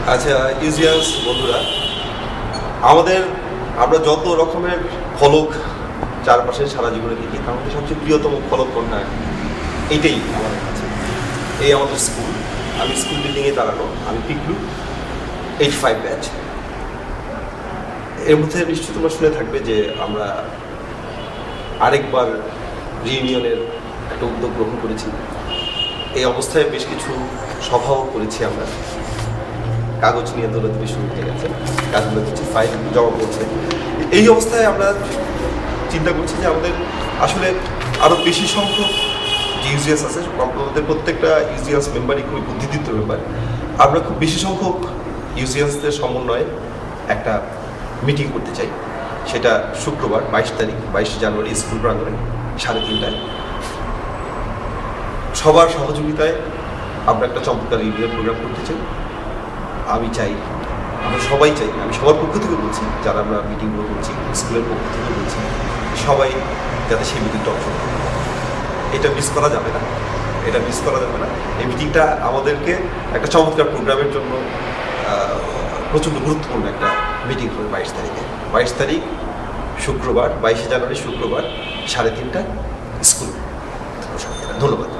আচ্ছা, ইউজিয়ার্স বন্ধুরা, আমাদের আমরা যত রকমের ফলক চারপাশে সারা জীবনে দেখি, তার মধ্যে সবচেয়ে প্রিয়তম ফলক কোনটা? এইটাই আমাদের কাছে। এই আমাদের স্কুল। আমি স্কুল বিল্ডিংয়ে দাঁড়ানো, আমি পিকলু 85 ব্যাচ। এর মধ্যে নিশ্চয়ই তোমরা শুনে থাকবে যে আমরা আরেকবার রিইউনিয়নের একটা উদ্যোগ গ্রহণ করেছি। এই অবস্থায় বেশ কিছু সভাও করেছি আমরা। কাগজ নিয়ে দৌড়াদৌড়ি শুরু হয়ে গেছে, কাজগুলো করছি, ফাইল জমা পড়ছে। এই অবস্থায় আমরা চিন্তা করছি যে আমাদের আসলে আরও বেশি সংখ্যক যে ইউজিএস আছে, আমাদের প্রত্যেকটা ইউজিএস মেম্বারই খুবই বুদ্ধিদীপ্ত মেম্বার। আমরা খুব বেশি সংখ্যক ইউজিএসদের সমন্বয়ে একটা মিটিং করতে চাই। সেটা শুক্রবার 22 জানুয়ারি স্কুল প্রাঙ্গণে 3:30টায়। সবার সহযোগিতায় আমরা একটা চমৎকার ইউনিয়ন প্রোগ্রাম করতে চাই। আমি চাই, আমরা সবাই চাই, আমি সবার পক্ষ থেকে বলছি, যারা আমরা মিটিংগুলো করছি, স্কুলের পক্ষ থেকে বলছি, সবাই যাতে সেই মিটিংটা অংশগ্রহণ করে। এটা মিস করা যাবে না, এটা মিস করা যাবে না। এই মিটিংটা আমাদেরকে একটা চমৎকার প্রোগ্রামের জন্য প্রচণ্ড গুরুত্বপূর্ণ একটা মিটিং হবে 22 তারিখে। 22 তারিখ শুক্রবার, 22 জানুয়ারি শুক্রবার 3:30টায় স্কুল। ধন্যবাদ।